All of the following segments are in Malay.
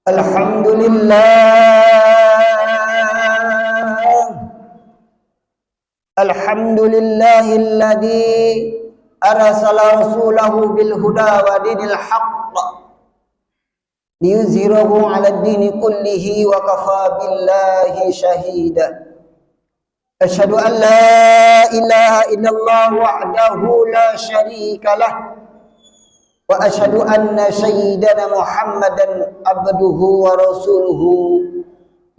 Alhamdulillahilladzi arsala rasulahu bil huda wa dinil haqq liyuzhirahu 'alad dini kullihi wa kafa billahi shahida. Asyhadu an la ilaha illallah wahdahu la syarika lah wa asyhadu anna sayyidana Muhammadan abduhu wa rasuluhu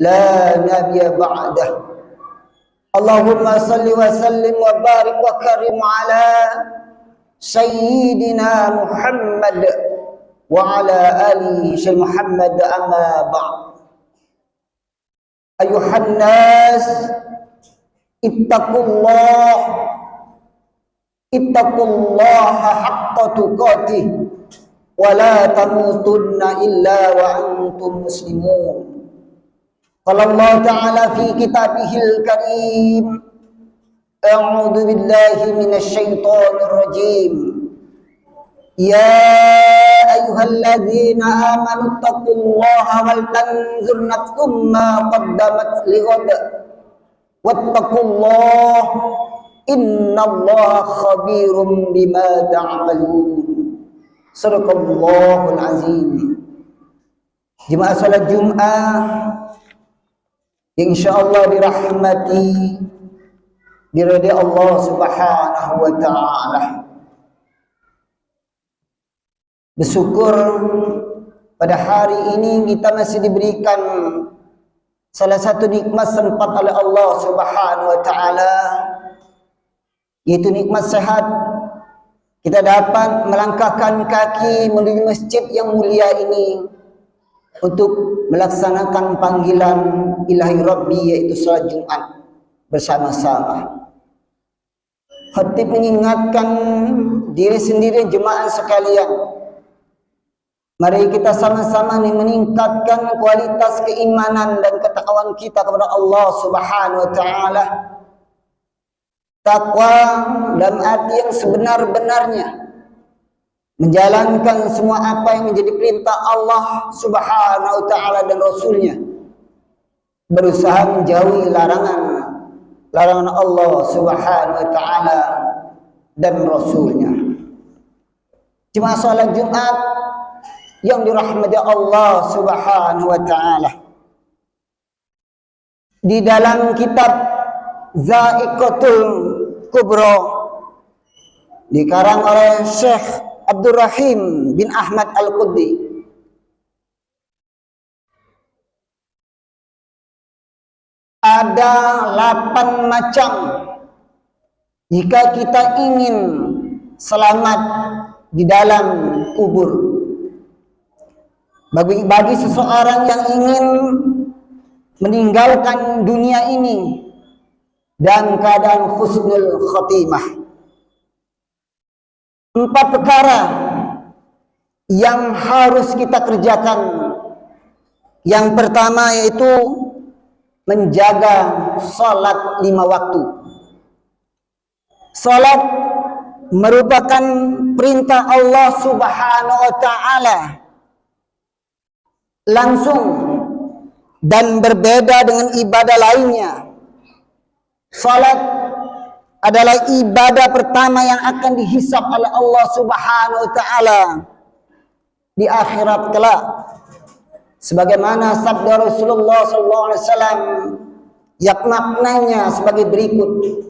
la nabiyya ba'dah. Allahumma salli wa sallim wa barik wa karim ala sayyidina Muhammad wa ala ali sayyidina Muhammad, amma ba'd. Ayuhan nas ittaqullaha haqqa tuqatih wa la tamutunna illa wa antum muslimun. Qala Allah Ta'ala fi kitabihil karim, a'udzu billahi minasy syaithanir rajim. Ya ayyuhalladzina amanu taqullaha wal tanzur nafsum ma qaddamat lighad wattaqullaha innallaha khabirum bima ta'malun. Sadaqallahul azim. Jemaah salat Jumat yang insyaallah dirahmati, diridai Allah Subhanahu wa taala. Bersyukur pada hari ini kita masih diberikan salah satu nikmat sempat oleh Allah Subhanahu wa taala, yaitu nikmat sehat. Kita dapat melangkahkan kaki menuju masjid yang mulia ini untuk melaksanakan panggilan ilahi Rabbi, yaitu salat Jumat bersama-sama. Khatib mengingatkan diri sendiri, jemaah sekalian, mari kita sama-sama meningkatkan kualitas keimanan dan ketakwaan kita kepada Allah Subhanahu wa taala. Takwa dalam arti yang sebenar-benarnya, menjalankan semua apa yang menjadi perintah Allah Subhanahu wa taala dan Rasulnya, berusaha menjauhi larangan Allah Subhanahu wa taala dan Rasulnya. Jemaah salat Jumat yang dirahmati Allah Subhanahu wa taala, di dalam kitab Za'iqatul Kubra dikarang oleh Syekh Abdul Rahim bin Ahmad Al-Quddi, ada 8 macam jika kita ingin selamat di dalam kubur. Bagi seseorang yang ingin meninggalkan dunia ini dan keadaan husnul khotimah, 4 perkara yang harus kita kerjakan. Yang pertama yaitu menjaga salat 5 waktu. Salat merupakan perintah Allah Subhanahu wa taala langsung dan berbeda dengan ibadah lainnya. Salat adalah ibadah pertama yang akan dihisab oleh Allah Subhanahu wa taala di akhirat kelak. Sebagaimana sabda Rasulullah sallallahu alaihi wasallam yang maknanya sebagai berikut: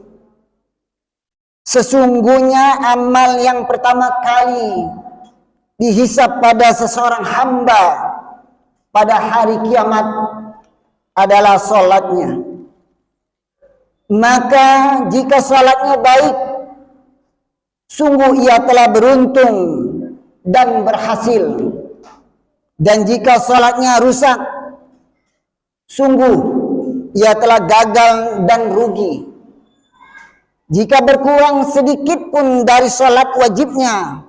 sesungguhnya amal yang pertama kali dihisab pada seseorang hamba pada hari kiamat adalah salatnya. Maka jika salatnya baik, sungguh ia telah beruntung dan berhasil. Dan jika salatnya rusak, sungguh ia telah gagal dan rugi. Jika berkurang sedikit pun dari salat wajibnya,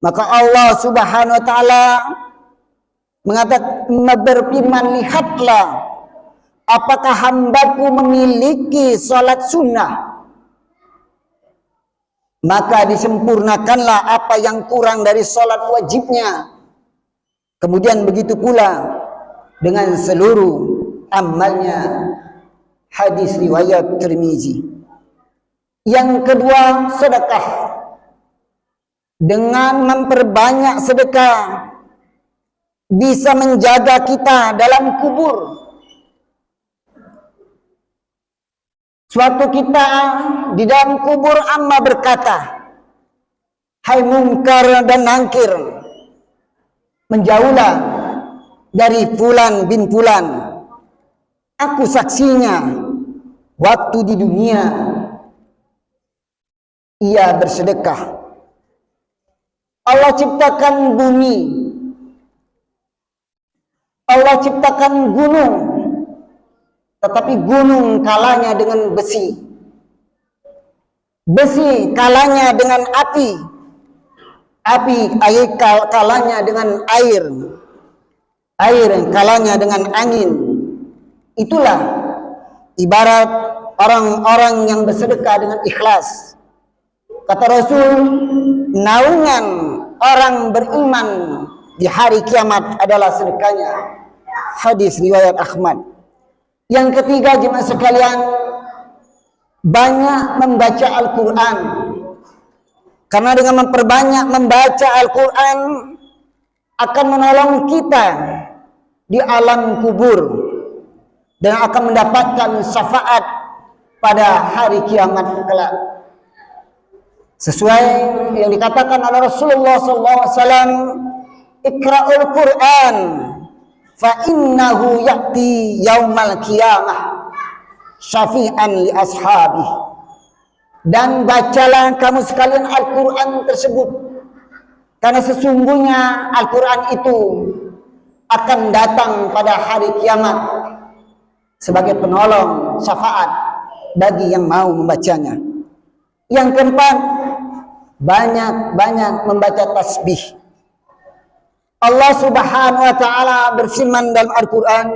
maka Allah Subhanahu wa taala mengatakan, berfirman, lihatlah apakah hambaku memiliki salat sunnah, maka disempurnakanlah apa yang kurang dari salat wajibnya. Kemudian begitu pula dengan seluruh amalnya. Hadis riwayat Tirmizi. Yang kedua, sedekah. Dengan memperbanyak sedekah bisa menjaga kita dalam kubur. Suatu kita di dalam kubur amma berkata, hai Munkar dan Nakir, menjauhlah dari fulan bin fulan. Aku saksinya waktu di dunia ia bersedekah. Allah ciptakan bumi, Allah ciptakan gunung, tetapi gunung kalahnya dengan besi, besi kalahnya dengan api, api kalahnya dengan air, air kalahnya dengan angin. Itulah ibarat orang-orang yang bersedekah dengan ikhlas. Kata Rasul, naungan orang beriman di hari kiamat adalah sedekahnya. Hadis riwayat Ahmad. Yang ketiga, jemaah sekalian, banyak membaca Al-Quran. Karena dengan memperbanyak membaca Al-Quran akan menolong kita di alam kubur dan akan mendapatkan syafaat pada hari kiamat kelak. Sesuai yang dikatakan oleh Rasulullah SAW, Iqra'ul Quran fa innahu ya'ti yaumal qiyamah syafi'an li ashabih. Dan bacalah kamu sekalian Al-Quran tersebut, karena sesungguhnya Al-Quran itu akan datang pada hari kiamat sebagai penolong syafaat bagi yang mau membacanya. Yang keempat, banyak-banyak membaca tasbih. Allah Subhanahu wa taala berfirman dalam Al-Qur'an,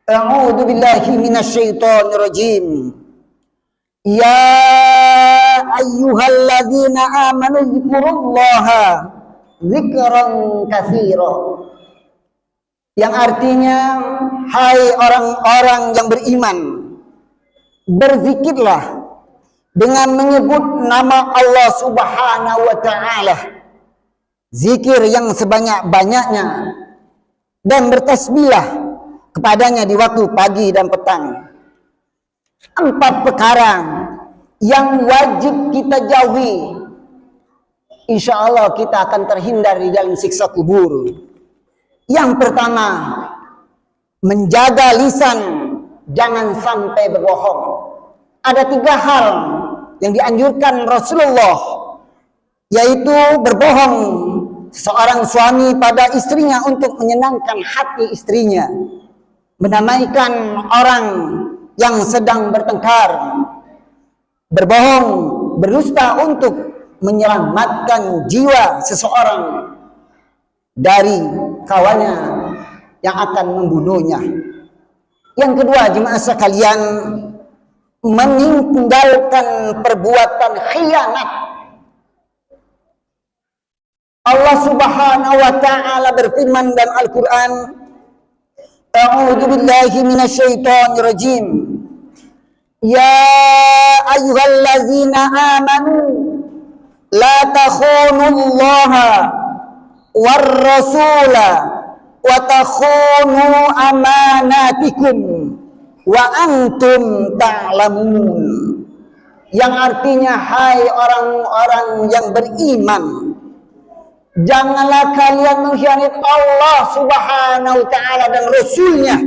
A'udzu billahi minasyaitonir rajim. Ya ayyuhalladzina amanu dzkurullaha dzikran katsira. Yang artinya, hai orang-orang yang beriman, berzikirlah dengan menyebut nama Allah Subhanahu wa ta'ala, zikir yang sebanyak-banyaknya, dan bertasbihlah kepadanya di waktu pagi dan petang. 4 perkara yang wajib kita jauhi, insya Allah kita akan terhindar di dalam siksa kubur. Yang pertama, menjaga lisan, jangan sampai berbohong. Ada 3 hal yang dianjurkan Rasulullah, yaitu berbohong seorang suami pada istrinya untuk menyenangkan hati istrinya, menamaikan orang yang sedang bertengkar, berbohong, berdusta untuk menyelamatkan jiwa seseorang dari kawannya yang akan membunuhnya. Yang kedua, jemaah sekalian, meninggalkan perbuatan khianat. Allah Subhanahu wa ta'ala berfirman dalam Al-Quran, A'udzu billahi minasyaitonir rajim. Ya ayyuhalladzina amanu la takhunullaha war rasula wa takhunu amanatikum wa antum ta'lamun. Yang artinya, hai orang-orang yang beriman, janganlah kalian mengkhianati Allah Subhanahu wa ta'ala dan Rasulnya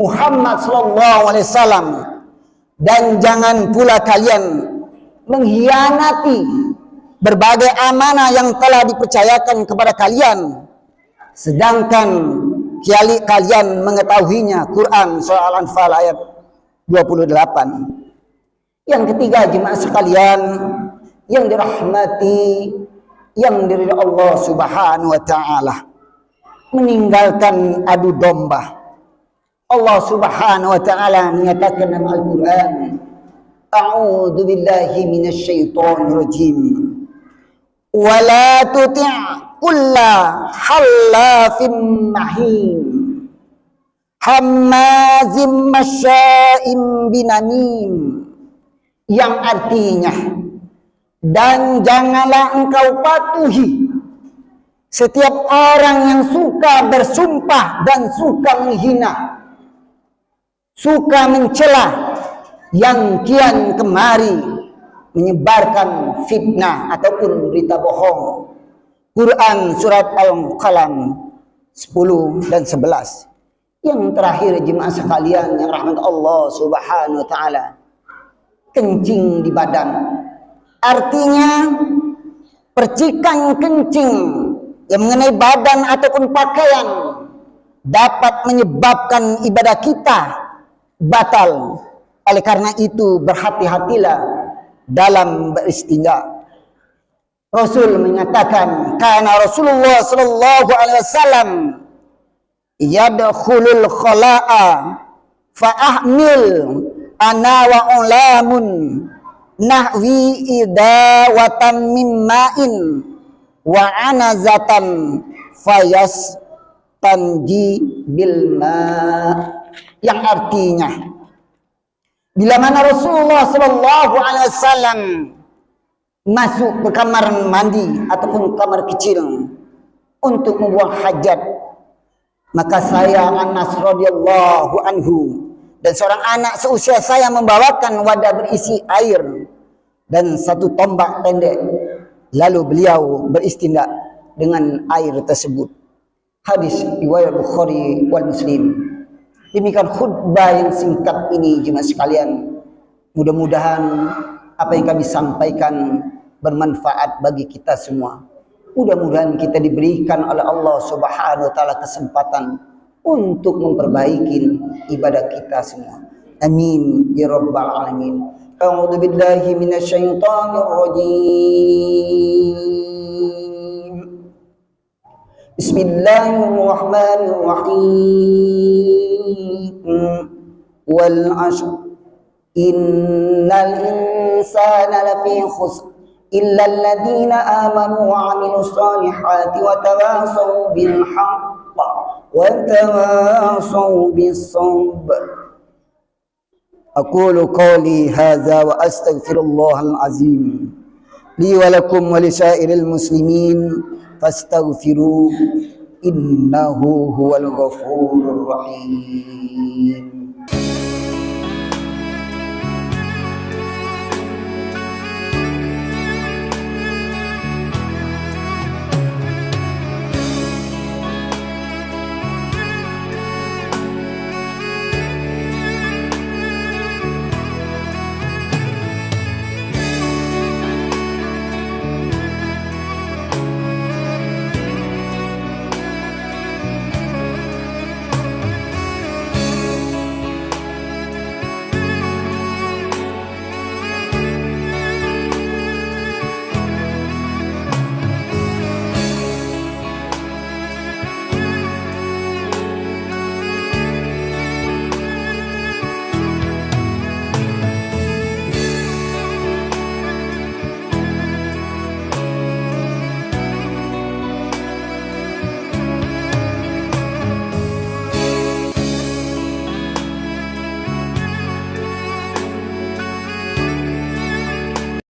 Muhammad sallallahu alaihi wasallam, dan jangan pula kalian mengkhianati berbagai amanah yang telah dipercayakan kepada kalian, sedangkan kalian mengetahuinya. Quran surah Al-Anfal ayat 28. Yang ketiga, jemaah sekalian yang dirahmati, yang diridhai Allah Subhanahu wa ta'ala, meninggalkan adu domba. Allah Subhanahu wa ta'ala menyatakan dalam Al-Quran, A'udzu billahi minasyaitonir rajim. Wa la tuti' kulla hallafin mahim hammazim masya'im binamim, yang artinya, dan janganlah engkau patuhi setiap orang yang suka bersumpah dan suka menghina, suka mencela, yang kian kemari menyebarkan fitnah ataupun berita bohong. Quran surat Al-Qalam 10 dan 11. Yang terakhir jemaah sekalian yang rahmat Allah Subhanahu wa taala, kencing di badan. Artinya percikan kencing yang mengenai badan ataupun pakaian dapat menyebabkan ibadah kita batal. Oleh karena itu berhati-hatilah dalam beristinja. Rasul mengatakan, kana Rasulullah sallallahu alaihi wasallam yadkhulul khala'a fa ahmil ana wa ulamun nahwi idawatan min ma'in wa anazatan fayas tanji bil ma', yang artinya bila mana Rasulullah sallallahu alaihi wasallam masuk ke kamar mandi ataupun kamar kecil untuk membuang hajat, maka saya Anas radhiyallahu anhu dan seorang anak seusia saya membawakan wadah berisi air dan satu tombak pendek, lalu beliau beristinja dengan air tersebut. Hadis riwayat Bukhari wal Muslim. Demikian khutbah yang singkat ini jemaah sekalian. Mudah-mudahan apa yang kami sampaikan bermanfaat bagi kita semua. Mudah-mudahan kita diberikan oleh Allah Subhanahu wa taala kesempatan untuk memperbaiki ibadah kita semua. Amin ya rabbal alamin. A'udzu billahi minasyaitonir rajim. Bismillahirrahmanirrahim. Wal 'ashr innal insana lafi khusr إلا الذين آمنوا وعملوا الصالحات وتواصوا بالحق وتواصوا بالصبر. أقول قولي هذا وأستغفر الله العظيم لي ولكم ولسائر المسلمين فاستغفروه إنه هو الغفور الرحيم.